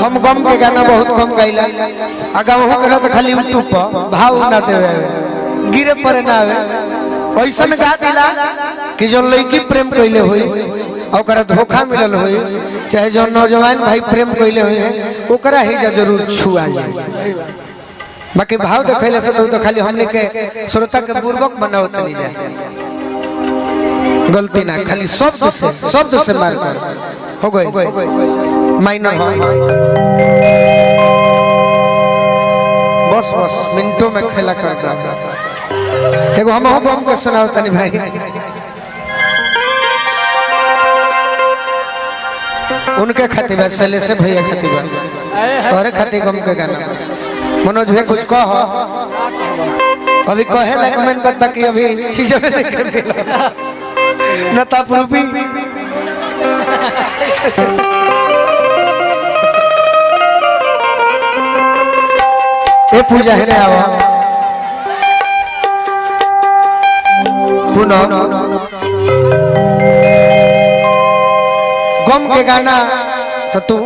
हम गम के गाना बहुत कम गाइला अगम हो करे तो खाली यूट्यूब पर भाव ना देवे गिरे परे ना आवे ऐसन गा दिला कि जो लड़की प्रेम कइले होई ओकरा धोखा मिलल होई चाहे जो नौजवान भाई प्रेम कइले होई ओकरा ही जरूर छुआ जाए बाकी भाव देखैले से तो खाली हमने के श्रोता के बुर्बक बनावत नहीं जाए गलती ना खाली शब्द से मार कर हो गए माइनर बस मिनटों में खेला करता एगो हम के सुनाओ तनी भाई उनके खातिर शैलेश से भैया खातिर तोरे खातिर गम के गाना मनोज भाई कुछ कह अभी कहे लायक मन बात बाकी अभी चीज में नहीं कर न तापरूपी ए पूजा है ना आवा पुनः गम के गाना तो तू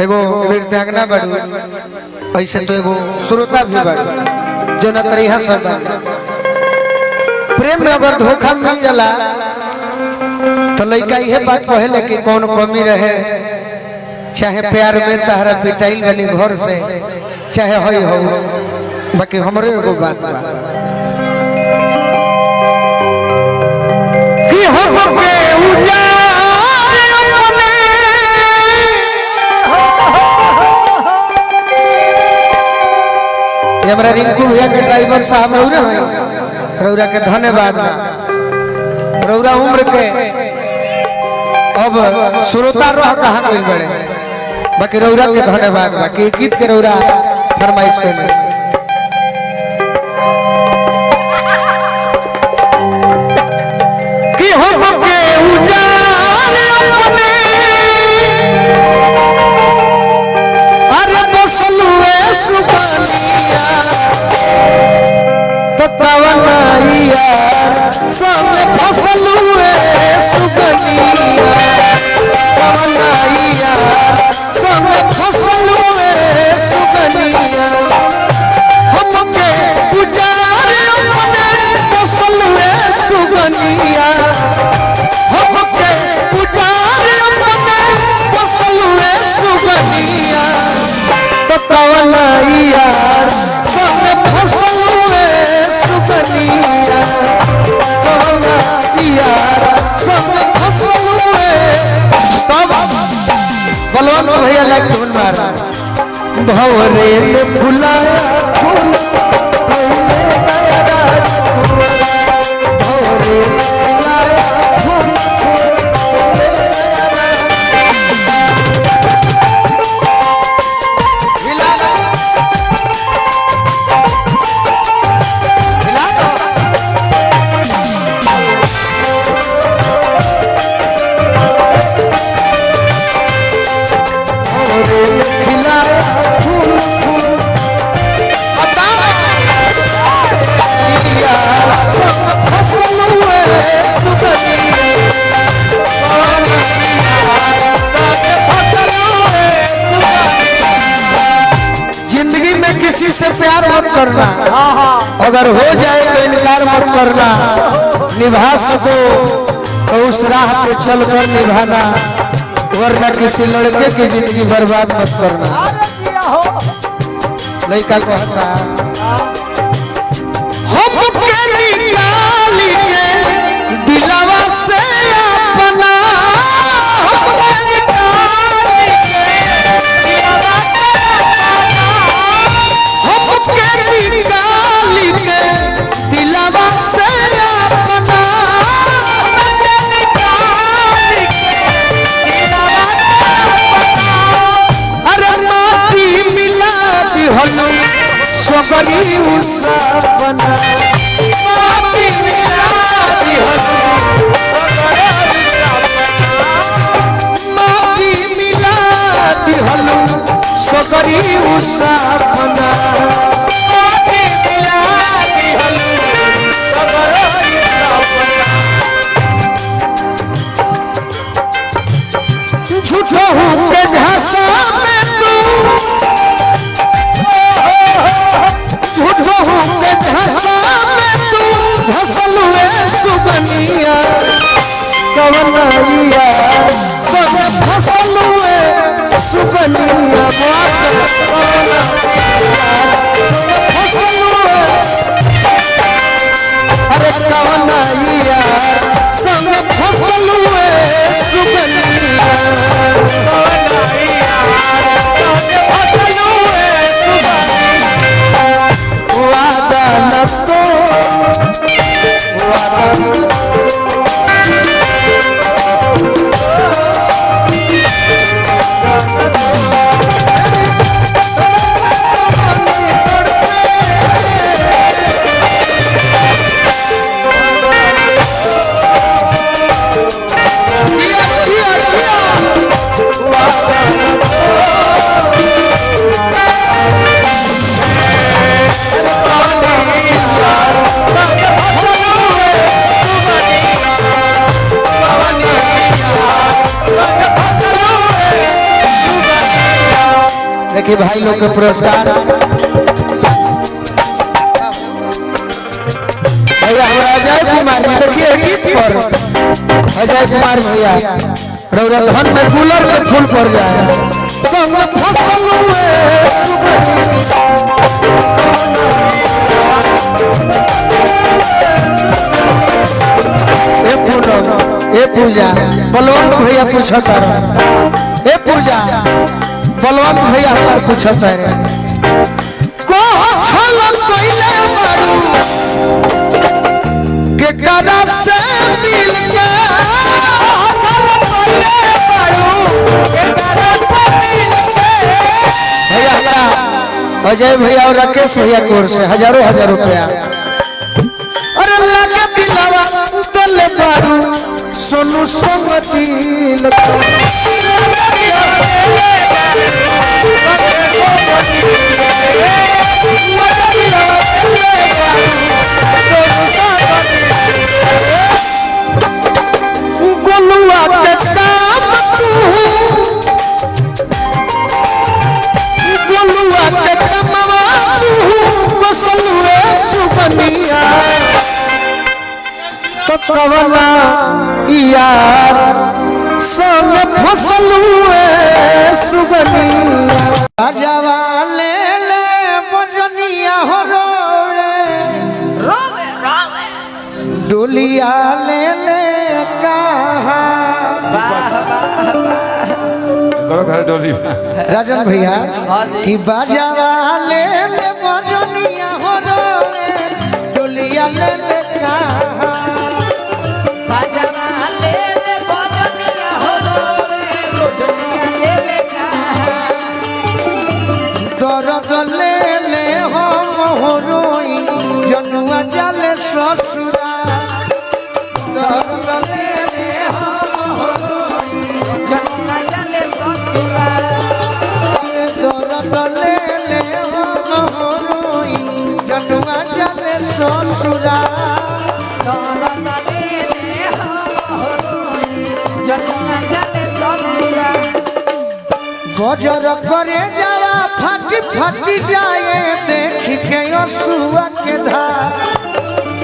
एगो नृत्यांगना बड़ू ऐसे तो एगो श्रोता भी बड़ू जो न तरीहा सब प्रेम में अगर धोखा मिल जाला तो लड़का यह बात कहे कि कौन कमी रहे चाहे प्यार में तहरा पिटाइल गली घर से चाहे होई हो बाकी हमरे एगो बात बा कि हम के उजारे अपने ये हमरा रिंकू भैया के ड्राइवर साहब रौरा के धन्यवाद रौरा उम्र के अब श्रोता रह कहाँ कोई बड़े बाकी रौरा के धन्यवाद बाकी गीत के रौरा फरमाइश कर कि हम के उजाले अपने अरे बसलुए सुबनिया तो तवनाइया सब फसलुए सुबनिया तवनाइया सब फसलुए सुबनिया हम के उजाले अपने फसलुए सुबनिया हम के उजाले अपने फसलुए सुबनिया तो तवनाइया सब फसलुए सुबनिया तवनाइया सब फसलुए तब बलवान भैया लाइक धुन मार भवरे में फुलाया फूल भवरे में फुलाया फूल जिंदगी में किसी से प्यार मत करना अगर हो जाए तो इनकार मत करना निभा सको तो उस राह पे चलकर निभाना वरना किसी लड़के की जिंदगी बर्बाद मत करना लड़का को हंसा दिलावा से अपना दिलावा से अपना अरे माटी मिला दी हलो सबरी उसपना माटी मिला दी हलो माटी मिला दी हलो सबरी उसपना झूठो के झांसा देखिए भाई लोग के पुरस्कार भैया हमारा अजय कुमार जी देखिए गीत पर अजय कुमार भैया रौरा धन में कूलर में फूल पड़ जाए संग फसल हुए ए पूजा बलवंत भैया पूछता ए पूजा बलवंत भैया हमार पूछता है को छल कइले मारू के करा से मिल के भैया हमारा अजय भैया और राकेश भैया कोर से हजारों हजार रुपया अरे लगे दिलवा दिल पारू सोनू संगति गोलुआ के काम गोलुआ के कमवा बसलुए सुबनिया तो कवना यार संग फसलुए सुबनिया राजावा ले ले बजनिया हो रोवे रोवे डोलिया ले ले कहा घर डोली राजन भैया कि बाजावा ले ले बजनिया हो डोलिया ले ले कहा बाजावा ले ले बजनिया हो डोलिया ले ले कहा दर्द ले ले हम हो रोई जनुआ जाले ससुरा दर्द ले ले हम हो रोई जनुआ जाले ससुरा दर्द ले ले हम हो रोई जनुआ जाले ससुरा दर्द ले ले हम हो रोई जनुआ जाले ससुरा बजर करे जावा फाटी फाटी जाए देख के असुआ के धार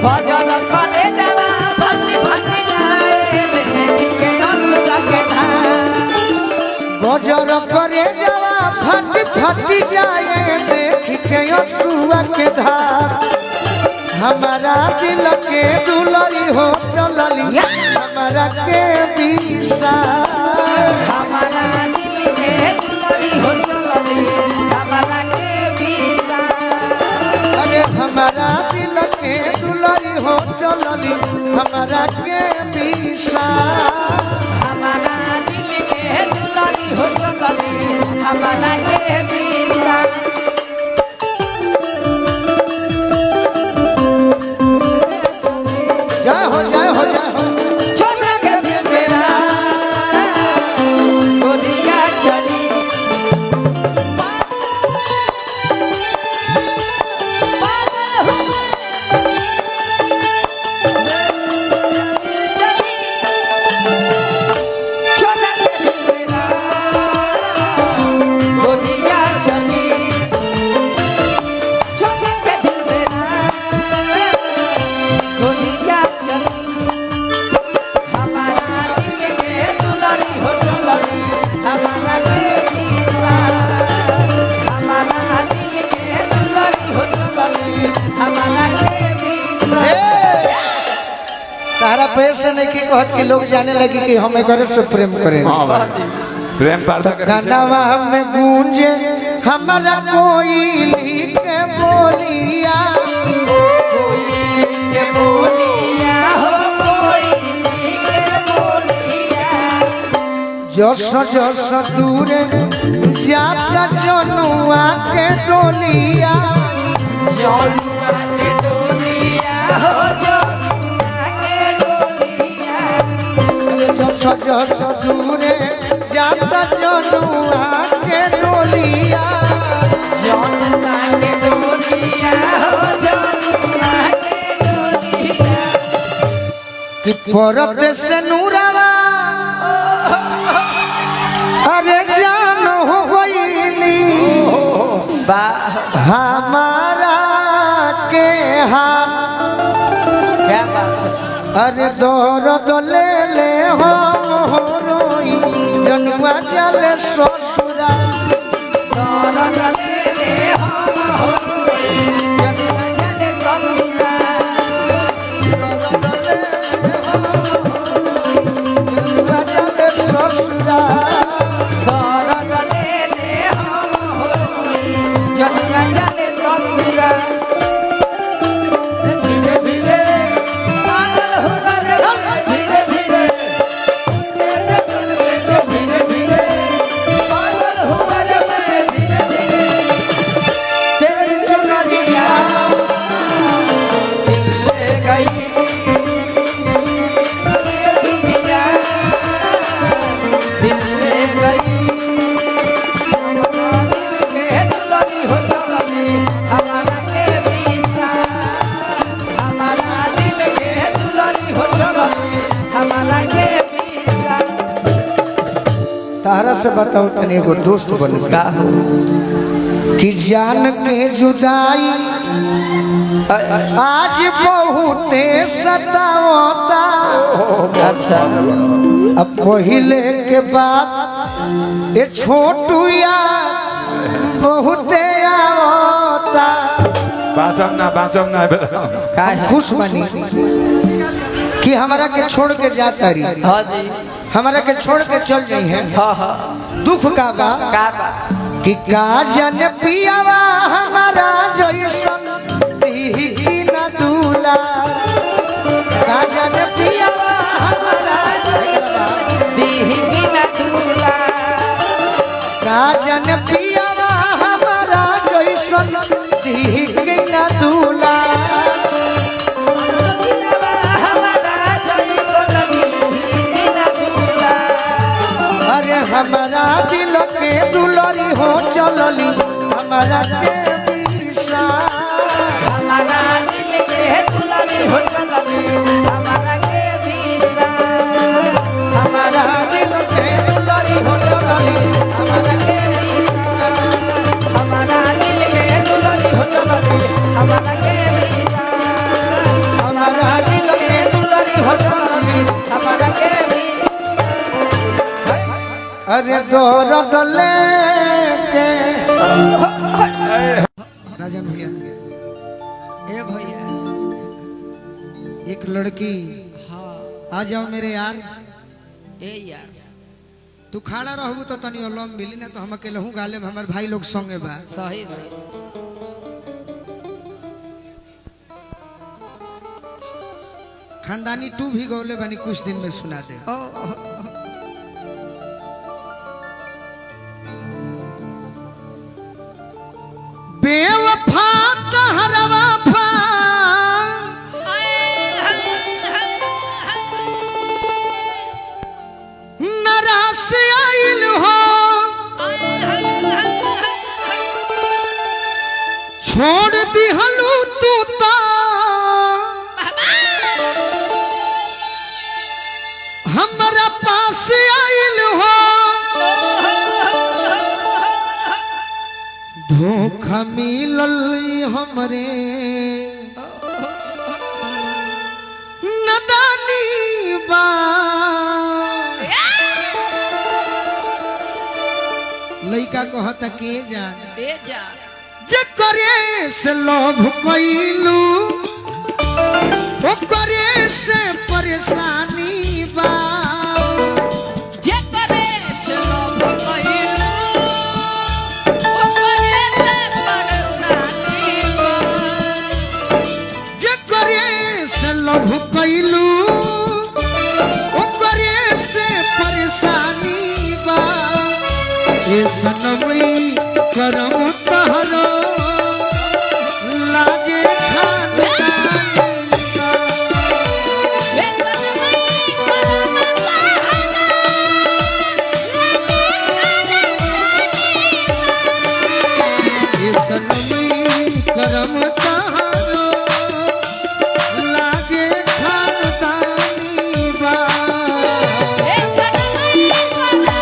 बजर करे जावा फाटी फाटी जाए देख के असुआ के धार बजर करे जावा फाटी फाटी जाए देख के असुआ के धार हमारा दिल के दुलरी हो चलली हमारा के बिसा हमारा दिल के दुलरी हो चलली हमारा के बिसा अरे हमारा दिल के दुलरी हो चलली हमारा के बिसा हमारा दिल के दुलरी हो चलली हमारा के बिसा जय हो जय हो जय हो छोटा के तेरा गोलियां चली छोटा के तेरा गोलियां चली छोटा के तेरा गोलियां चली हमारा दिल के दुलरी हो चलली हमारा के बिसा हमारा दिल के दुलरी हो चलली हमारा के बिसा तारा पैर से नहीं की कहत कि लोग जाने लगी कि हम एक से प्रेम करें हाँ भाई प्रेम पार्था के गानावा में गूंजे हमारा कोई के बोलिया के बोलिया हो कोई के बोलिया जस जस दूरे जाता जनुआ के डोलिया जनुआ के डोलिया हो जनुआ के डोलिया जस जस दूरे जाता जनुआ के डोलिया जनुआ के डोलिया हो जनुआ के डोलिया कि परत से नूरावा अरे जान हो गईली वाह हमारा के हाथ क्या बात है। अरे दौरद ले ले हो रोई जनुआ चले ससुरा दौलत ले ले हम हो जनुआ चले ससुरा जनुआ चले ससुरा दौलत ले ले हम हो जनुआ चले ससुरा धीरे धीरे पागल हो गए धीरे धीरे धीरे धीरे पागल हो गए धीरे धीरे तेरी चुनरिया दिल ले गई दुनिया दिल ले गई के दुलारी हो चली हमारा के बीचा हमारा दिल के दुलारी हो चली हमारा के बीचा तारा से बताओ तनी एगो दोस्त बन का हो कि जान के जुदाई आज बहुते सतावता अच्छा अब पहिले के बाद ये छोटू यार बहुते आवता बाँचम ना बेटा का है खुश बनी कि हमारा के छोड़ के जाता रही हां जी हमारा के छोड़ के चल जाई है हां हां दुख का बा का बा कि काजन पियावा हमारा जैसन दीही न दूला काजन पियावा हमारा दीही बिना दूला काजन पियावा हमारा जैसन दीही न दूला हमारा जई बोलबी बिना दूला अरे हमारा दिल के दुलरी हो चलली हमारा के दिशा हमारा दिल के दुलारी हो चली हमारा के बीचा हमारा दिल के दुलरी हो चलली हमारा के बीचा हमारा दिल के दुलारी हो चली हमारा के बीचा हमारा दिल के दुलारी हो चली हमारा के बीचा अरे दौरद लेके राजन भैया ए भैया एक लड़की हां आ जाओ मेरे यार ए यार तू खड़ा रहबू तो तनी अलम मिली ना तो हम अकेले हूँ गाले में हमारे भाई लोग संगे बा सही भाई खानदानी टू भी गौले बनी कुछ दिन में सुना दे ओ बेवफा तहरवा फा नरास आइल हो छोड़ दिहलू तू ता हमरा पास आइल हो धोखा मिलल हमरे नदानी बा लइका कहता के जान ए जान जे करे से लोभ कइलू ओ करे से परेशानी बा जे करे से लोभ कइलू ओ करे से परेशानी बा जे करे से लोभ कइलू ओ करे से परेशानी बा ए सनमई करम तहरो लागे खानदानी सा। ए सनमई करम ए सनमई करम तहरो लागे खानदानी बा ए सनमई करम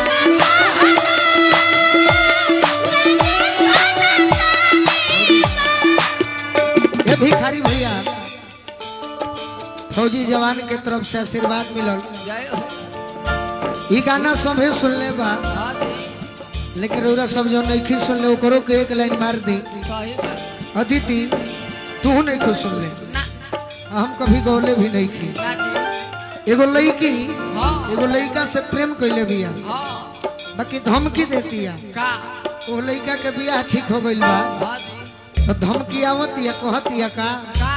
फौजी जवान के तरफ से आशीर्वाद मिलल। जय हो ई गाना सभे सुनले बा, हाँ जी लेकिन ओरा सब जो नहीं सुनले ओकरो के एक लाइन मार दी। सही बात अदिति तू नहीं कुछ सुनले, ना हम कभी गौले भी नहीं की। ना जी एगो लड़की हाँ एगो लड़का से प्रेम कैले बिया, हाँ बाकी धमकी देती है। का वो लड़का के बियाह ठीक हो गइल बा, हाँ जी तो धमकी आवतिया कहतिया का का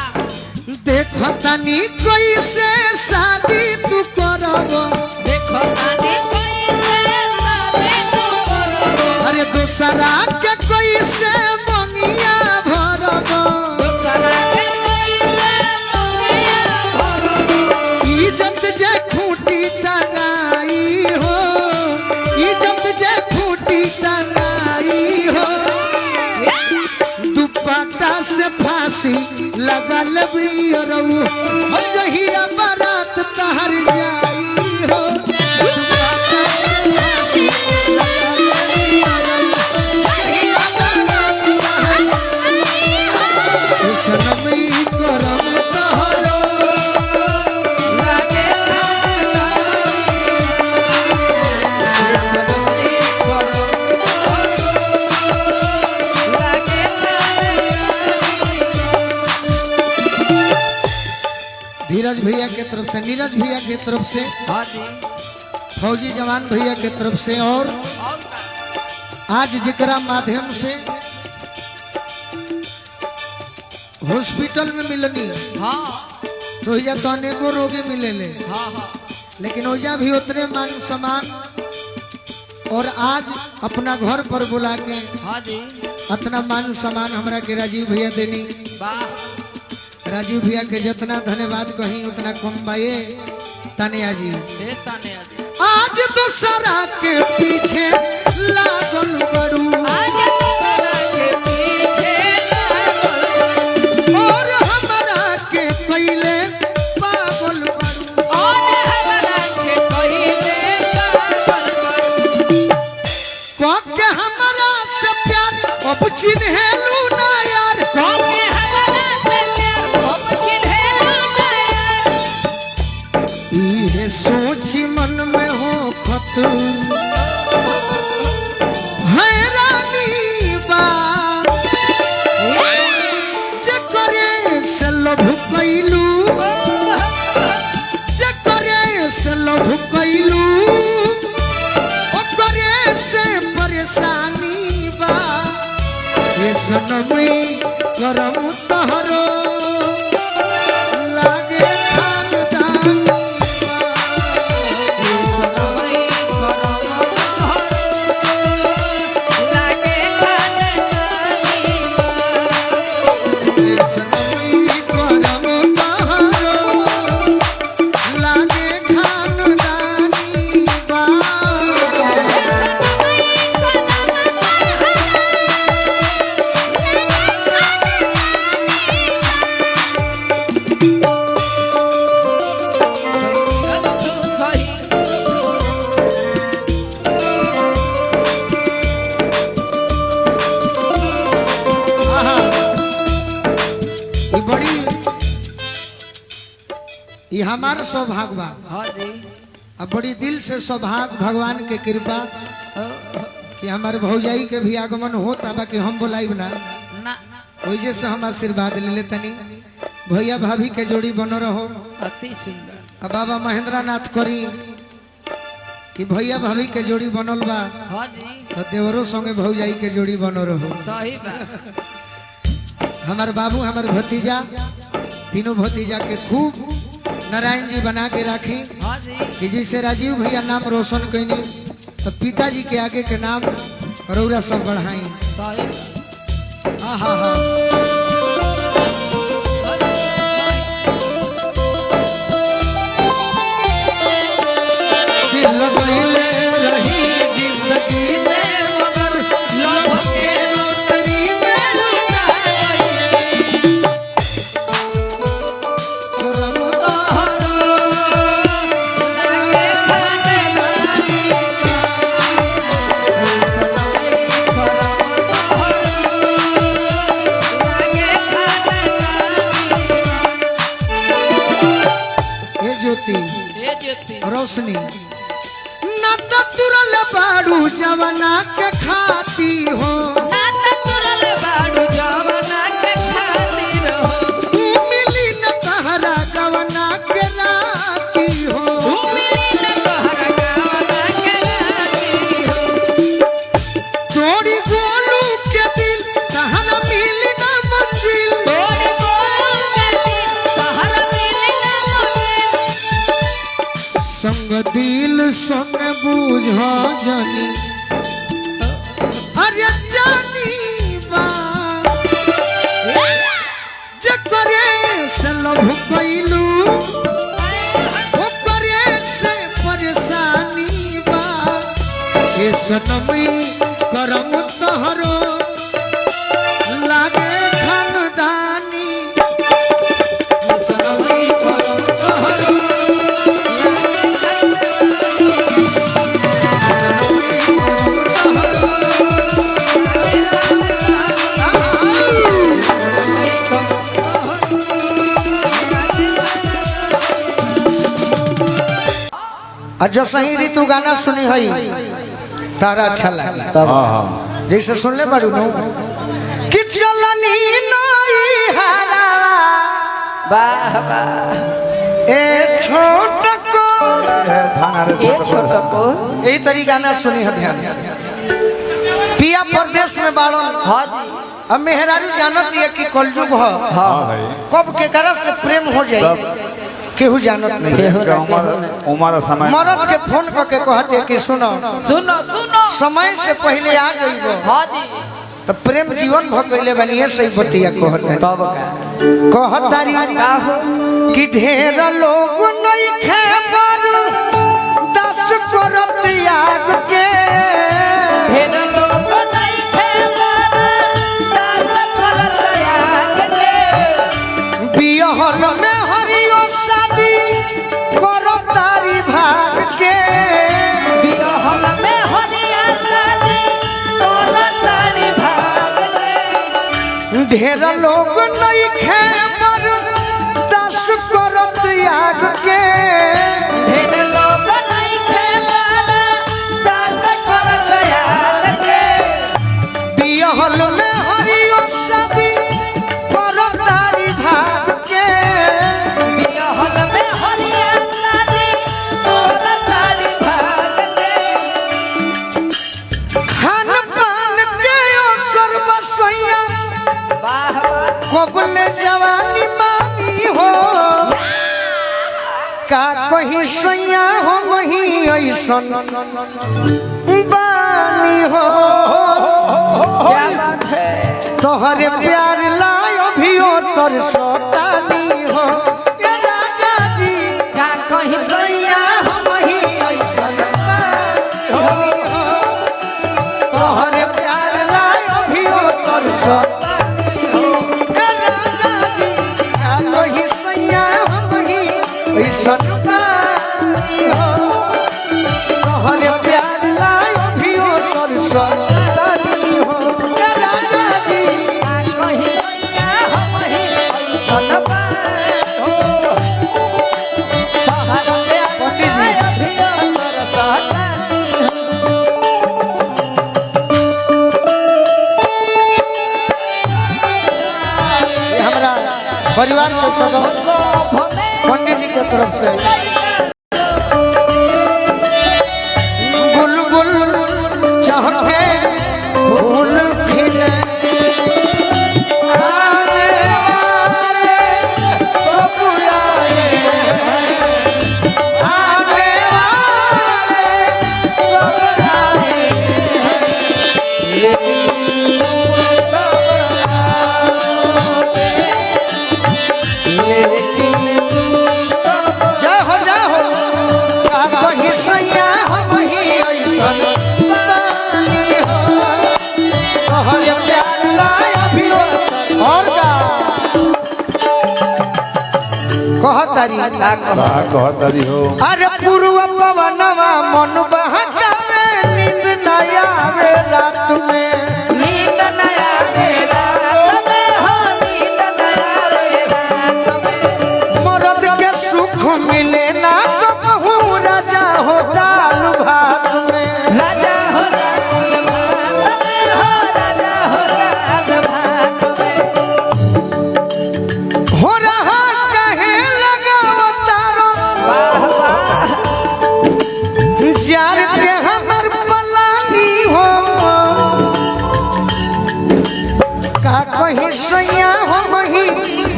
देखो तनी कैसे शादी तू करब, देखो आने कोई शादी तू करो अरे दूसरा के कैसे मंगिया भरब, दूसरा के कोई मंगिया भरो इज्जत जे खूंटी टंगाई हो, इज्जत जे खूंटी टंगाई हो, दुपट्टा से फांसी लगा लबी रहू जहिया बारात तहर जाई हो, दुपट्टा से फांसी लगा लबी रहू जहिया बारात तहर जाई हो, सनमई करम तहरो लागे धीरज भैया के तरफ से, नीरज भैया के तरफ से, हाँ जी फौजी जवान भैया के तरफ से, और और आज जिकरा माध्यम से हॉस्पिटल में मिलनी हाँ तो ओइजा तो अनेको रोगी मिलेले, हाँ हाँ लेकिन ओइजा भी उतने मान सम्मान, और आज अपना घर पर बुला के हाँ जी इतना मान सम्मान हमरा के राजीव भैया देनी। वाह राजीव भैया के जितना धन्यवाद कहीं उतना कम बाए। तानिया जी देता ने आज दूसरा के पीछे लागल बड़ू, आज दूसरा के पीछे लागल और हमरा के पहले पागल बड़ू, और हमरा के पहिले पागल कह के हमरा से प्यार अब चिन्हेलू ना यार, कोके हमरा से प्यार हम चिन्हेलू ना यार इहे सोची मन में हो खत हैरानी बा, जे करे से लभ कैलू, जे करे से लभ कैलू, ओकरे से परेशानी बा, ये सनमई करम तहरो लागे खानदानी बा, वही करम लागे खानदानी ये सनमई करम तहरो लागे खानदानी बा। आहा, ये बड़ी ये हमार सौभाग्य बा, हाँ जी अब बड़ी दिल से सौभाग्य भगवान के कृपा कि हमारे भौजाई के भी आगमन होता, बाकी हम बोलाइब ना, ना वैसे से हम आशीर्वाद ले लेतनी। भैया भाभी के जोड़ी बनो रहो, अति सुंदर अब बाबा महेंद्र नाथ करी कि भैया भाभी के जोड़ी बनल बा, हाँ जी तो देवरो संगे भौजाई के जोड़ी बनो रहो। सही बात हमार बाबू हमार भतीजा तीनों भतीजा के खूब नारायण जी बना के राखी, हाँ जी कि जैसे राजीव भैया नाम रोशन कैनी तो पिताजी के आगे के नाम रौरा सब बढ़ाई। सही बात आहा हा दिल गइले रही जिंदगी में मगर लब के लोटरी में लुटा गइले। करम तोहरो लागे खानदानी करम तोहरो लागे सुनी ना तो तुरल बाड़ू जवना के खाती हो नाता तुरल बाड़ू जवना के खातिर हो मिली न तहरा गवना के राती हो मिली न तोहरा गवना के राती हो तोरी गोलू के दिल तहरा मिली न मंजिल तोरी गोलू के दिल तोहरा मिली न मंजिल संग दिल संग बुझा जानी अरे जानी बा जकरे से लभ कैलू ओकरे से परेशानी बा ये सनमी करम तहरो लागे खानदानी ये सनमी करम तहरो अच्छा सही ऋतु गाना सुनी हई तारा अच्छा लगा हाँ हाँ जैसे सुन ले बारू नु कि चलनी नई हारा वाह वाह ए छोट को ये छोटा को यही तरीका गाना सुनी है ध्यान से पिया परदेश में बाड़ो हां जी अब मेहरारू जानत है कि कलयुग हो हाँ भाई कब के करा से प्रेम हो जाए केहू जानत नहीं उम्र समय मरद के फोन करके कहते कि सुनो सुनो सुनो समय से पहले आ जाइबो हां जी तो प्रेम जीवन भ कइले बनिए सही बतिया कहत तब का कहतारी का हो कि ढेर लोग नहीं खेबर 10 करत याद के भेद लोग नहीं खेबर दास करत याद के बियहल में हरियो शादी करतारी भाग के बिरहल में हरिया शादी करत तारी भाग के ढेर लोग नहीं खेबर 10 करत याद के भेद लोग नहीं खेबर दास करत याद के बियहल में हरियो शादी करतारी भाग के बिरहल में हरिया शादी करत तारी भाग के खान पान के असर बसैया वाह वाह कोकुल जवानी मानी हो का कहीं सैया हो वही ऐसन बानी हो क्या बात है तोहरे प्यार लायो भी तोर सतानी हो ये राजा जी का कहीं सैया हो वही ऐसन बानी हो तोहरे प्यार लायो भी तोर सतानी हो ये राजा जी का कहीं सैया हो वही ऐसन बानी हो तोहरे प्यार लायो भी तोर सतानी हो ये राजा जी कहीं क्या हम ही ऐसन बात हो तोहरा प्यार अभी तरसतानी ये हमरा परिवार के सदस्य पंडित जी के तरफ से बुलबुल चहके फूल खिले आने वाले सब आए आने वाले सब आए जय हो का कहीं सैया हम ही ऐसन बानी हो तोहरे प्यार लाया भी और का कहतारी हो अरे पूर्व पवनवा मन बहकावे नींद न आवे रात में नींद न आवे रात में हो नींद न आवे रात में मरद के सुख मिले ना कबहू राजा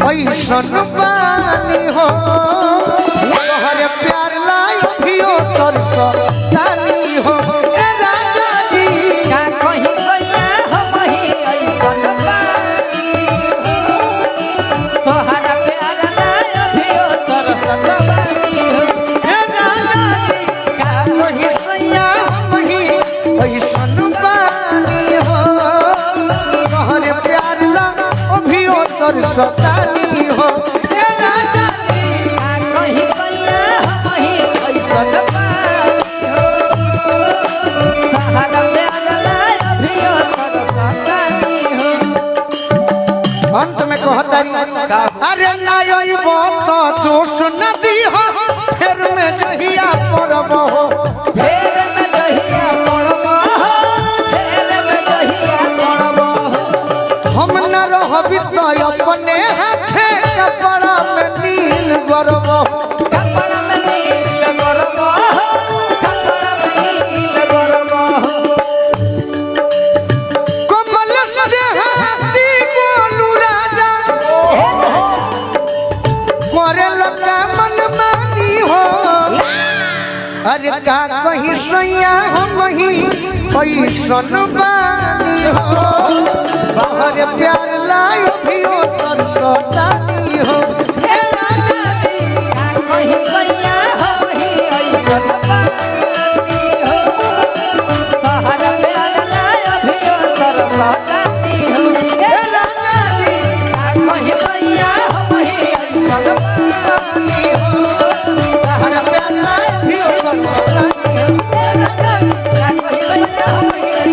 ऐसन बानी हो तोहरे प्यार लायो भियो तरसतानी हो ए राजा जी का कहीं सैया हम ही ऐसन बानी तोहरा प्यार लाय अभियो तरसत बानी हो ए राजा जी का कहीं सैया हम ही ऐसन बानी हो तोहरे प्यार लायो भियो तरसतानी हो ए राजा जी का कहीं सैया हम ही ऐसन बानी हो तोहरा प्यार लाय अभियो तरसत बानी हो अंत में कहतारी अरे नाई बात दोष न दी हो फिर में जहिया परब हो फेर में दहिया पड़बो फेर में दहिया पड़बो हम न रहबी तो अपने हाथे कपड़ा में नील गरब कपड़ा में नील गरबो कपड़ा में नील गरबो कमल से हाथी बोलू राजा करे लगा मन मानी हो अरे का कहीं सैया हम ही ऐसन बानी हो बाहर प्यार लायो भियो तरसतानी हो ए राजा जी का कहीं सैया हम ही ऐसन बानी हो तोहरा प्यार लाय अभियो तरसतानी हो ए राजा जी का कहीं सैया हम ही ऐसन बानी हो बाहर प्यार लायो भियो तरसतानी हो का कहीं सैया हम ही ऐसन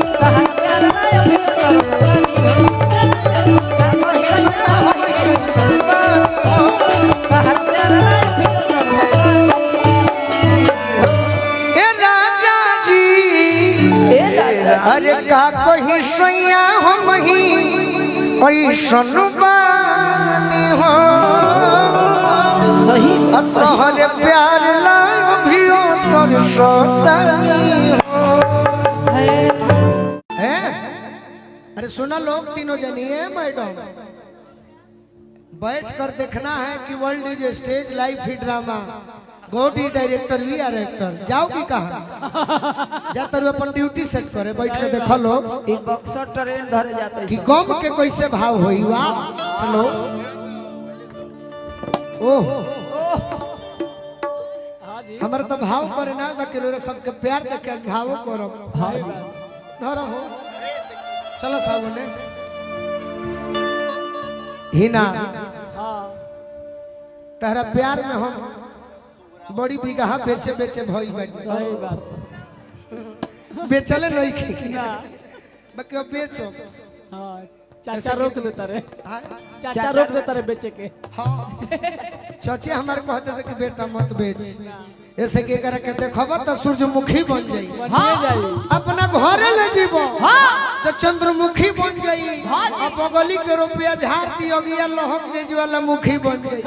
तोहरा प्यार लाय अभियो तरसतानी हो का कहीं सैया हम ही ऐसन तोहरा प्यार लाय अभियो तरसतानी ए राजा जी ए राजा अरे का कहीं सैया हम ही ऐसन बानी हो सही तोहरे प्यार लायो भियो तरसतानी हो हैं? अरे सुना लोग तीनों जनी है मैडम बैठ कर देखना है कि वर्ल्ड इज स्टेज लाइव ही drama God is director we are actor जाओगी कहाँ जातर अपन ड्यूटी सेट करे बैठ के देखो लोग ई बक्सर ट्रेन धरे जाते कि गम के कैसे भाव होई वाह चलो ओह हमारे तो भाव करे ना बाकी लोग सबके प्यार देख के भाव करब धरो हो चलो सामने हिना तारा प्यार में हम बड़ी बिगहा बेचे बेचे भइल बाटी बेचले नहीं की बाकी अब बेचो चाचा रोक देता रे हाँ? चाचा रोक देता रे बेचे के हाँ चाची हमारे कहते थे कि बेटा मत बेच ऐसे के करे के देखब तो सूरजमुखी बन जाई हाँ जाई अपना घरे ले जीवो तो चंद्रमुखी बन जाई अब बगली के रुपया झाड़ दी अगिया लहक जेज वाला मुखी बन जाई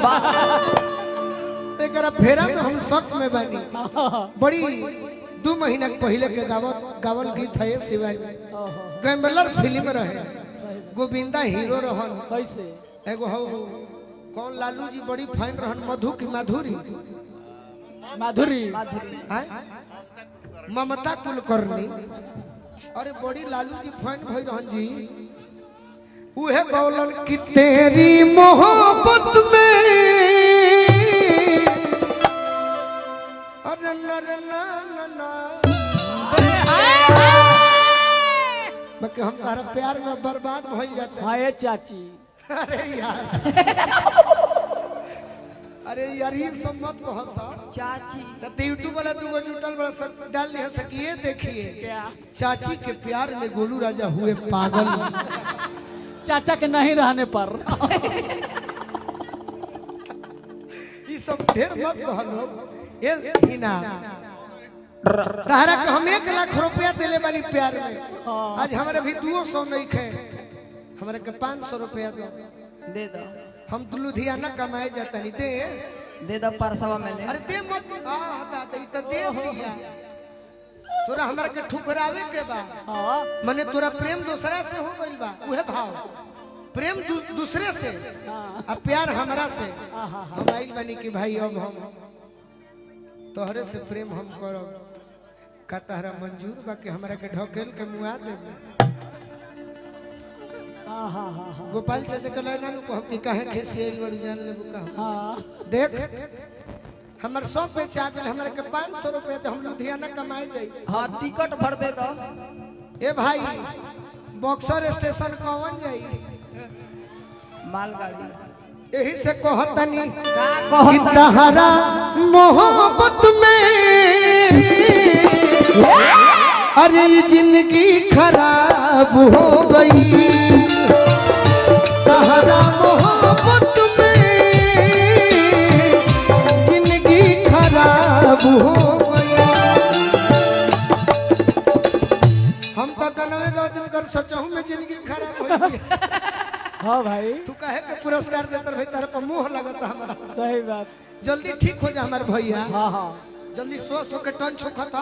एकरा फेरा में हम शक में बानी बड़ी 2 महीना पहले के गावल गीत है शिवाजी गैम्बलर फिल्म रहे गोविंदा हीरो रहन कैसे एगो हो कौन लालू जी बड़ी फाइन रहन मधु की माधुरी माधुरी आय? ममता कुलकर्णी अरे बड़ी लालू जी फाइन भई रहन जी उहे गौलन की तेरी मोहब्बत में अरे नर ना ना बाकी हम तारा प्यार में बर्बाद भइल जाते हाँ ये चाची अरे यार अरे यार ये सब मत हंसा चाची न तो यूट्यूब वाला दूगो जुटल वाला सब डाल दिया सकिए देखिए क्या चाची के प्यार में गोलू राजा हुए पागल चाचा के नहीं रहने पर ये सब ढेर मत कहलो ये हिना तारा के हम 1 लाख रुपया देले वाली प्यार में आज हमारे भी 200 नहीं खे हमारे के 500 रुपया दो दे दो हम तो लुधियाना कमाए जाता नहीं दे दो परसवा में ले अरे दे मत दादा ई तो दे दिया तोरा हमरा के ठुकरावे के बा हाँ मने तोरा प्रेम दूसरा से हो गइल बा उहे भाव प्रेम दूसरे से आ प्यार हमरा से हम आइल बनी कि भाई अब हम तोहरे से प्रेम हम करब का तहरा मंजूर बा कि हमरा के ढकेल के मुआ देबे गोपाल चाचा के लाइन नु कहब कि काहे खेसियल बड़ी जान लेबू का देख हमर सब बेचा गेल हमरा के 500 रुपया दे हम लुधियाना कमाए जाई हां टिकट भर दे दो ए भाई बक्सर स्टेशन कौन जाई मालगाड़ी यही से कहतनी का कि तहरा मोहब्बत में अरे जिंदगी खराब हो गई तहरा मोहब्बत में जिंदगी खराब हो गई हम तो कनवे दो दिन कर सचहू में जिंदगी खराब हो गई हाँ भाई तू कहे के पुरस्कार देतर भाई तारे पर मुंह लगता हमारा सही बात जल्दी ठीक हो जा हमारे भैया हाँ हाँ जल्दी स्वस्थ होके टन छोखता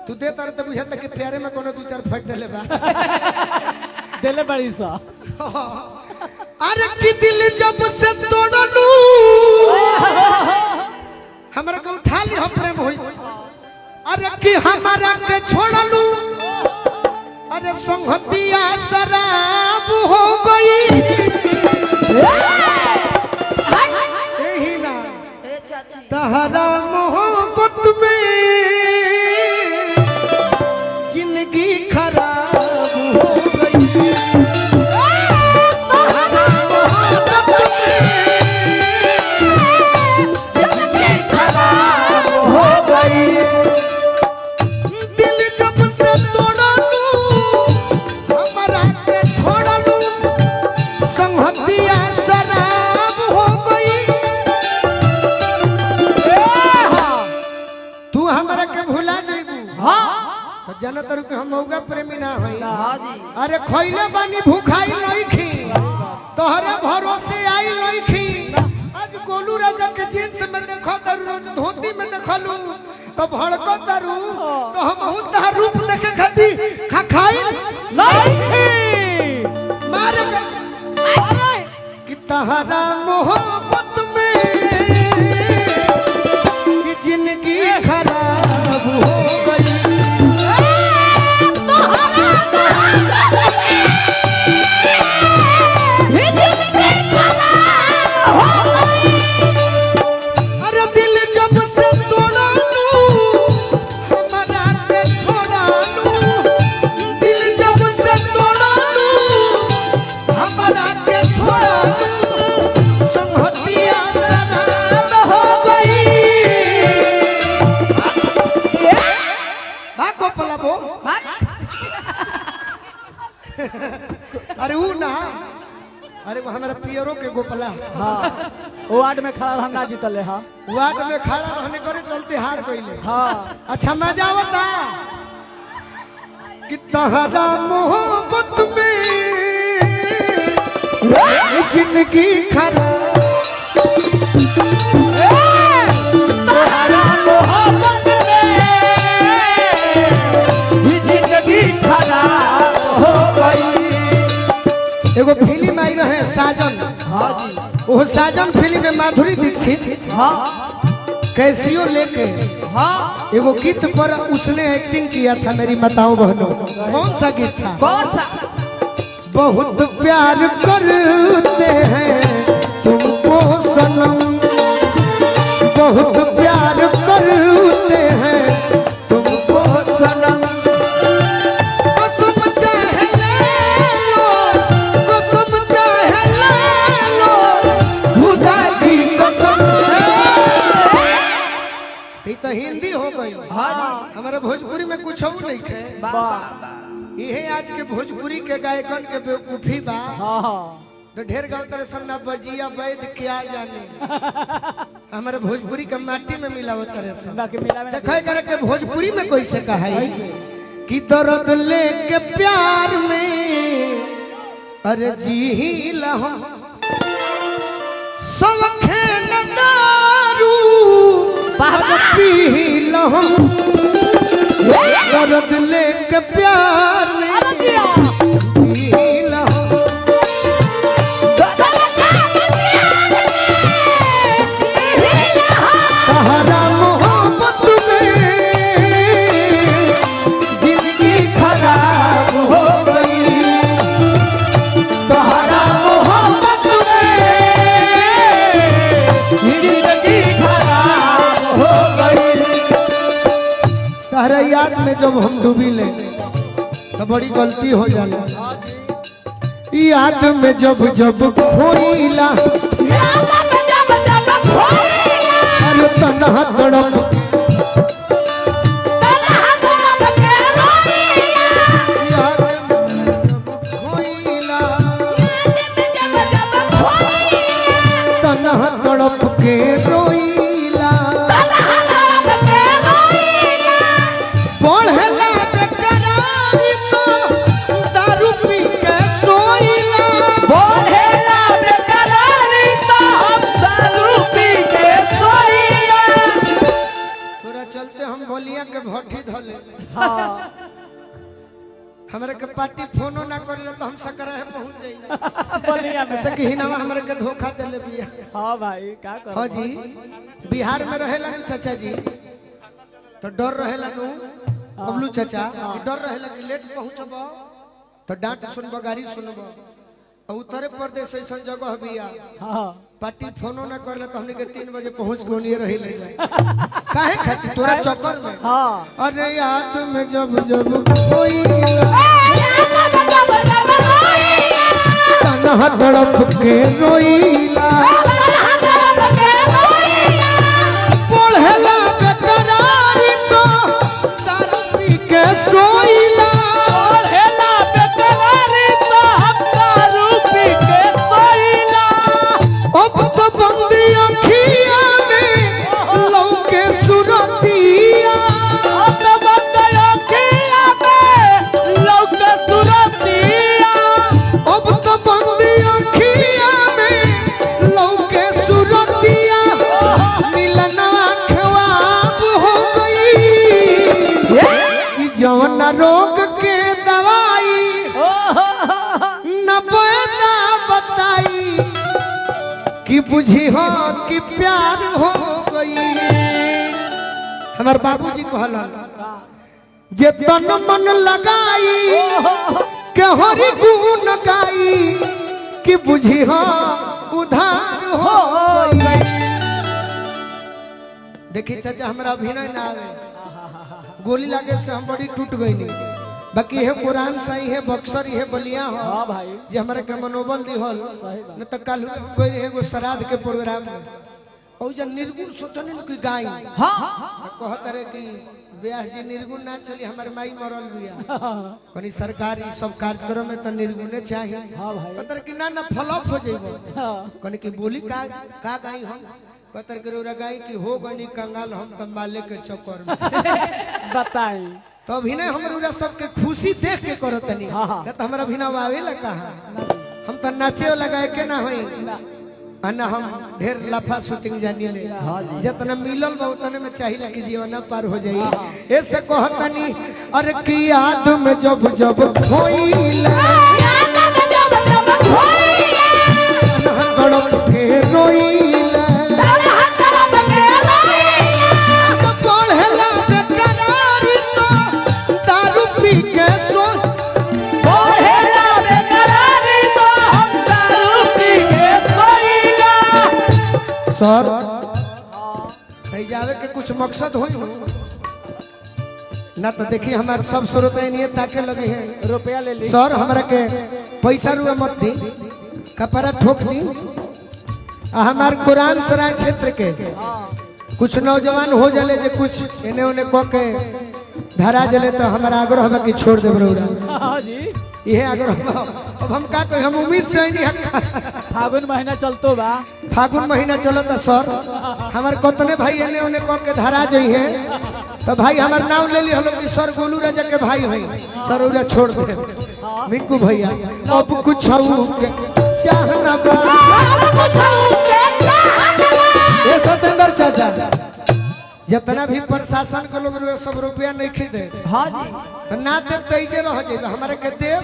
तू दे तारे तो बुझाता कि प्यारे में कोनो दो चार फट देले बा दिले बड़ी सा अरे की दिल जब से तोड़लू हमरा को उठा ली हम प्रेम होई अरे की हमरा के छोड़लू अरे संगतिया शराब हो गई यही ना ए चाची तहरा मोहब्बत में जिंदगी खराब हो गई तहरा मोहब्बत में जिंदगी खराब हो गई दिल जब से तोड़ा लू हमरा के छोड़ा लू संगतिया शराब हो गई तू हमरा के भुला जाइबू हां तो जनतर के हम मौगा प्रेमी ना होई हां जी अरे खइले बानी भूखाई नहीं खी तोहरे भरोसे आई नहीं खी आज गोलू राजा के जींस में देखो तारू रोज धोती में देखलू तो भड़को तारू तो हम बहुत तहार रूप देखे खाती खाई नहीं मार कि तहरा मोहब्बत में कि जिंदगी खराब हो गई अरे दिल जब से तोड़ा लू हमरा के छोड़ा लू दिल जब से तोड़ा लू हमरा के छोड़ा लू संगतिया शराब हो गई भागो पलाबो अरे ऊ ना अरे वो हमारा पियरो के गोपला हाँ वार्ड में खड़ा हम ना जीतले हाँ वार्ड में खड़ा रहने करे चलते हार गईले हाँ अच्छा मजा आवता कि तहरा मोहब्बत में जिंदगी खराब तोहरा मोहब्बत में जिंदगी खराब हो गई एगो फिल्म आई रहे साजन हां जी वो साजन फिल्म में माधुरी दीक्षित हां कैसियो लेके हां एगो गीत पर उसने एक्टिंग किया था मेरी माताओं बहनों कौन सा गीत था कौन सा बहुत प्यार करते हैं तुमको सनम बहुत प्यार करते हैं तुमको सनम कसम चाहे ले लो कसम चाहे ले लो खुदा की कसम ये तो हिंदी हो गई हां जी हमारे भोजपुरी में कुछ और नहीं है वाह यही आज के भोजपुरी के गायकन के बेवकूफी बा हाँ हाँ तो ढेर गलत समना बजिया वैद क्या जाने हमारे भोजपुरी के माटी में मिलावत करे से बाकी मिला में देखा करे के भोजपुरी में कैसे कहा है कि दर्द लेके प्यार में अरे जी लहो सौखे न दारू पी लहो दर्द लेके प्यार में जी लहो याद में जब हम डूबी ले तो बड़ी गलती हो जाला। याद में जब जब खोइला अरे तन्हा तड़प याद में जब खोइला तन्हा तड़प के रोइला पढ़ला बेकरारी तो दारू पी के सोइला बोलेला बेकरारी तो हम दारू पी के सोइया। तोरा चलते हम बोलिया के भट्टी धले हाँ हमरे के पार्टी फोनो ना करले तो हम सकरा है पहुंच जाई बोलिया में ऐसे कि हिनावा हमरे के धोखा देले बिया। हाँ भाई का कर हां जी बिहार में रहेला नु चाचा जी तो डर रहेला नु बबलू चाचा कि डर रहेला कि लेट पहुंचबो तो डांट सुनबो गाड़ी सुनबो और उत्तर प्रदेश ऐसा जगह बिया हाँ पार्टी फोनो ना करले तो हमने के 3 बजे पहुंच गोनिए रही ले काहे खातिर तोरा चक्कर में। हाँ अरे याद में जब जब खोइला तन्हा तड़प के रोइला पढ़ला बेकरारी तो दारू पी के सोइला बोलेला बेकरारी तो हम दारू पी के सोइला। अब तो बंदी अखिया में लौके सुरतिया अब तो बंदियों की आंखें लौके सुरतिया। अब तो बंदी अखिया में लौके सुरतिया मिलना ख्वाब हो गई कि जौन रोग के दवाई न बता बताई कि बुझी हो कि प्यार हो गई। हमार बाबूजी कहला जे तन मन लगाई के हरि गुण गाई कि बुझी हो उधार हो गई। देखी चाचा हमरा अभिनय ना आवे गोली लागे से हम बड़ी टूट गई बाकी है कुरान सही है बक्सर है बलिया हो हाँ भाई जे हमरा के मनोबल दिहल न त काल कोई एगो श्राद्ध के प्रोग्राम में औ जन निर्गुण सोचने न कोई गाई हाँ कहत रे कि व्यास जी निर्गुण ना चली हमार माई मरल बिया कनी सरकारी सब कार्यक्रम में त निर्गुणे चाहिए। हाँ भाई कहत कि ना ना फ्लॉप हो जइबो हाँ कनी कि बोली का गाई हम कहत के रोरा गाई कि हो गनी कंगाल हम त माले के चक्कर में बताई तो अभिनय हम रोरा सबके खुशी देख के करो तनी हाँ। न त हमरा अभिनय आवे ला कहा हम त नाचे लगाए के ना होई अन्ना हम ढेर लफा शूटिंग जानिए ले जितना मिलल बा उतने में चाहिए कि जीवन पार हो जाई। ऐसे कहतनी अरे की याद में जब जब खोइला तड़प के रोइला पढ़ला बेकरारी तो दारू पी के सो बोलेला बेकरारी तो हम दारू पी के सोइला। सर जावे के कुछ मकसद होई हो ना तो देखिए हमारे सब श्रोता नहीं ताके लगे हैं रुपया ले ली सर हमरा के पैसा रुआ मत दी कपड़ा ठोक दी हमार कुरान सराय क्षेत्र के कुछ नौजवान हो जले जे कुछ एने ओने क के धरा जले तो हमारा आग्रह है कि छोड़ दे बरोड़ा हाँ जी ये आग्रह अब हम का कहे हम उम्मीद से नहीं फागुन महीना चलतो बा फागुन महीना चलता सर हमार कतने भाई एने ओने क के धरा जई है तो भाई हमार नाम ले ली हम लोग कि सर गोलू राजा के भाई हैं सर उरा छोड़ दे मिंकू भैया अब कुछ के चाहना बा ये सतेंद्र चाचा जितना भी प्रशासन के लोग सब रुपया नहीं खरीदे हाँ जी तो ना दे तेजे रह जाए हमारे के देव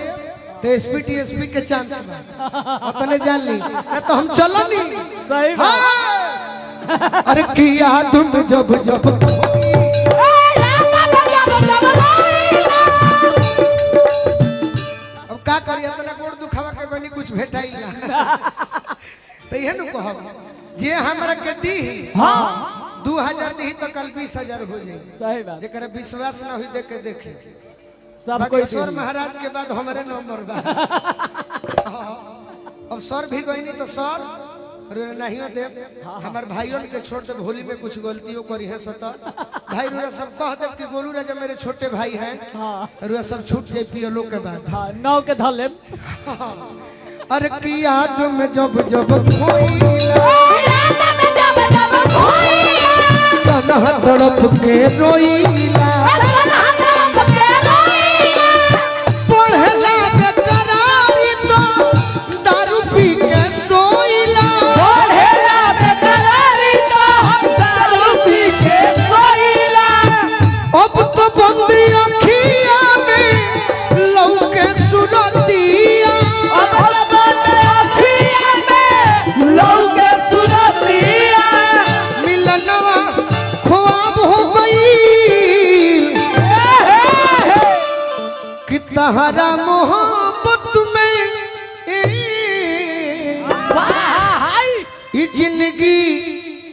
तो एसपी टीएसपी के चांस बा अपने जान ली ना तो हम चलो नहीं सही बात हाँ। अरे की याद में जब जब अब का करिए इतना गोड़ दुखावा के बनी कुछ भेटाई ना तो यह नु कहब जे हमरा के दी हाँ 2000 दी तो कल 20,000 हो जाए। सही बात जेकर विश्वास ना हुई देख के देखे सब कोई बागेश्वर महाराज के बाद हमारे नंबर बा। अब सर भी गई नहीं तो सर नहीं हो दे हमार भाइयों के छोड़ दे होली में कुछ गलतियों करी है सतर भाई रुआ सब कह दे कि गोलू राजा मेरे छोटे भाई हैं रुआ सब छूट जाए पियलो के बाद। हाँ 9 के धले अरे की याद में जब जब खोइला तन्हा तड़प के रोइला पढ़ला बेकरारी तो दारू पी के सोइला पढ़ेला बेकरारी तो हम दारू पी के सोइला अब तो बंदी अखिया में लौके सुरतिया अब बंद अखियां में लौके सुरतिया मिलनवा ख्वाब हो गई कि तहरा मोहब्बत में हाय ये जिंदगी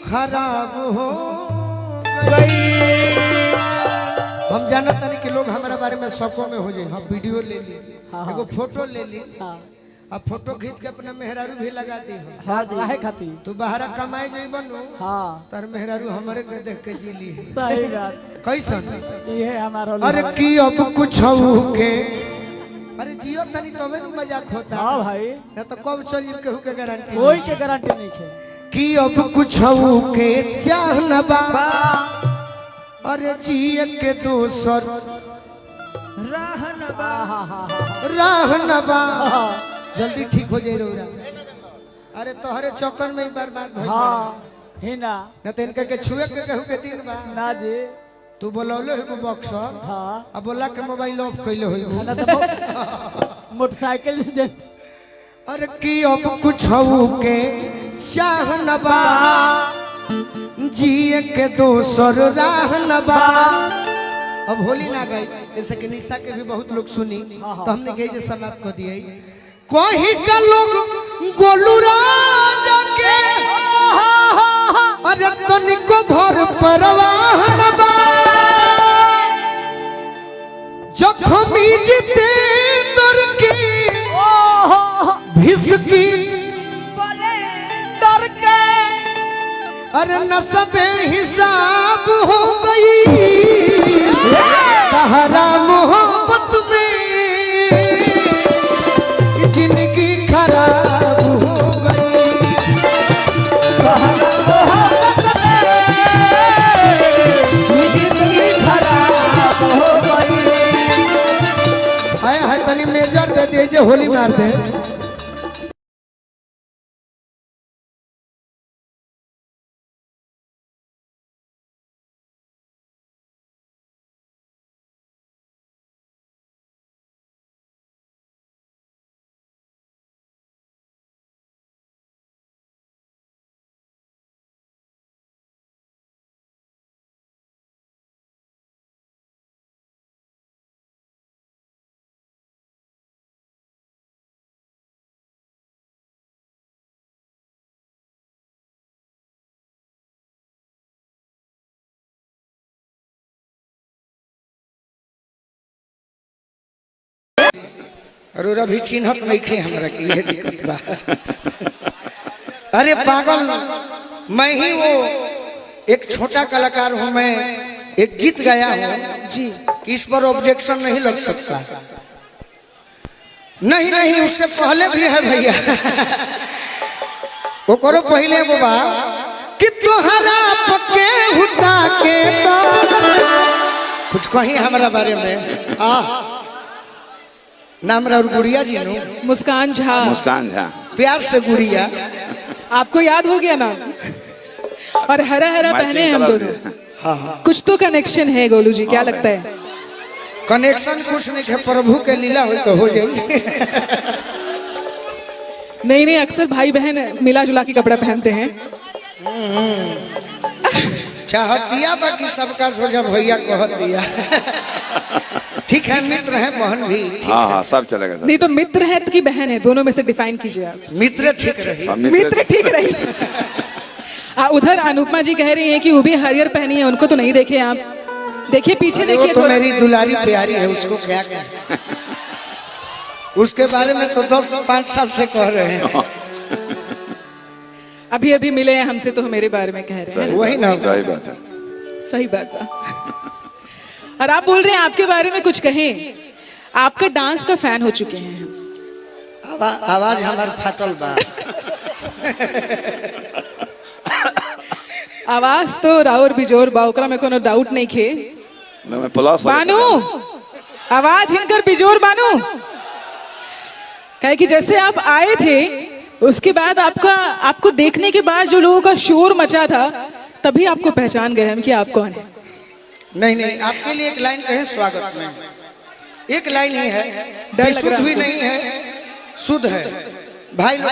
खराब हो गई। हम जानत नहीं कि लोग हमारे बारे में शौकों में हो जाए। हम वीडियो ले ली एगो फोटो ले ली अब फोटो खींच के अपने मेहरारू भी लगा दी हो हाँ रहे खाती तू बाहर कमाए जाई बनू हाँ तार मेहरारू हमारे के देख के जी ली सही बात कैसन ये हमारा अरे की अब कुछ के अरे जियो तनी तबे न मजाक होता हाँ भाई ना तो कब चल जी केहू के गारंटी कोई के गारंटी नहीं है की अब कुछ के चाहना बा अरे जिए के दोसर राह न बा जल्दी ठीक हो जाए रौरा। अरे तोहरे चक्कर में ही बर्बाद भइल हाँ हिना न तो इनके के छुए के कहू के दिन बा ना जी तू बोलौले हो बक्सर हाँ अब बोला के मोबाइल ऑफ कइले होई ना तो मोटरसाइकिल एक्सीडेंट अरे की अब कुछ के चाह न बा जिए के दोसर राह न बा। अब होली ना गई जैसे कि निशा के भी बहुत लोग सुनी तो हमने कही जे समाप्त कर दिए कहीं का लोग गोलू राजा के अरे तनिको भर परवाह न बा जखमी जितेंद्र की भिसकी डर के अरे नसबे हिसाब हो गई सहारा मोहब्बत में जिंदगी खराब हो गई सहारा मोहब्बत में जिंदगी खराब हो गई। हाय हाय तनी मेजर दे दे जे होली मार दे और अभी चिन्हत नहीं खे हमरा की ये दिक्कत बा। अरे पागल मैं ही वो एक छोटा कलाकार हूँ मैं एक गीत गाया हूँ जी कि इस पर ऑब्जेक्शन नहीं लग सकता। नहीं नहीं उससे पहले भी है भैया वो करो पहले बाबा कि तोहरा पके हुता के तो कुछ कहीं हमारा बारे में नाम रहा गुड़िया जी नो मुस्कान झा प्यार से गुड़िया आपको याद हो गया ना और हरा हरा पहने हैं हम दोनों। हाँ हाँ कुछ तो कनेक्शन है गोलू जी क्या लगता है? कनेक्शन कुछ नहीं है प्रभु के लीला हो तो हो जाए। नहीं नहीं अक्सर भाई बहन मिला जुला के कपड़ा पहनते हैं। चाहतिया बाकी सबका सोचा भैया कह दिया ठीक है मित्र है बहन भी हाँ हाँ सब चलेगा सर। नहीं तो मित्र है कि बहन है दोनों में से डिफाइन कीजिए आप। मित्र ठीक रही मित्र ठीक रही। उधर अनुपमा जी कह रही हैं कि वो भी हरियर पहनी है, उनको तो नहीं देखे आप। देखिए पीछे वो देखिए तो थोड़ा। मेरी दुलारी प्यारी है, उसको क्या कहें। उसके बारे में तो 10-5 साल से कह रहे हैं। अभी अभी मिले हैं हमसे तो मेरे बारे में कह रहे हैं। वही ना, सही बात है। सही बात बा। और आप बोल रहे हैं आपके बारे में कुछ कहें, आपका डांस का फैन हो चुके हैं। आवाज हमार फाटल बा। आवाज तो राउर बिजोर बा, ओकरा में कोनो डाउट नहीं खे। मैं प्लस बानू आवाज हिनकर बिजोर बानू, कहे कि जैसे आप आए थे उसके बाद आपको देखने के बाद जो लोगों का शोर मचा था तभी आपको पहचान गए हम कि आप कौन है। नहीं, आपके लिए एक लाइन कहें स्वागत में। एक लाइन ही है, डर लग रहा शुद्ध भी है। नहीं है, शुद्ध है भाई लोग।